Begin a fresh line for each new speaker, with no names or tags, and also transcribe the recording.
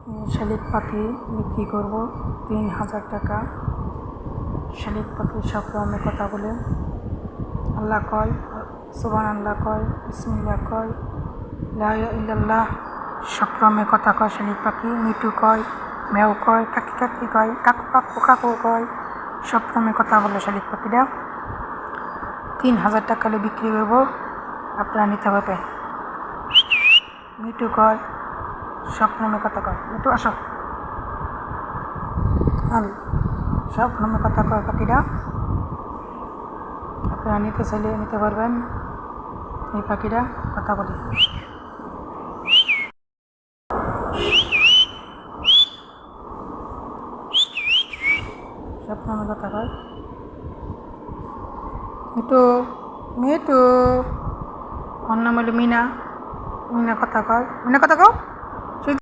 শালিক পাখি বিক্রি করব ৩,০০০ টাকা। শালিক পাখি সব রকমের কথা বলে, আল্লাহ কয়, সুবহানাল্লাহ কয়, বিসমিল্লাহ কয়, লা ইলাহা ইল্লাল্লাহ, সব রকমের কথা কয়। শালিক পাখি মিঠু কয়, ম্যাও কয়, কাকি কাকি কয়, কাকু কাকু কাকু কয়, সব রকমের কথা বলে শালিক পাখিরা। ৩,০০০ টাকা হলে বিক্রি করব, আপনারা নিতে হবে। মিঠু কয়, সব রকমের কথা কয়। মিঠু আসো, সব রকমের কথা কয় পাখিরা। আপনারা নিতে চাইলে নিতে পারবেন। এই পাখিরা কথা বলে। সব রকমের কথা কয়। মিঠু মিঠু, ওর নাম হলো মিনা। মিনা কথা কয়। মিনা কথা কও।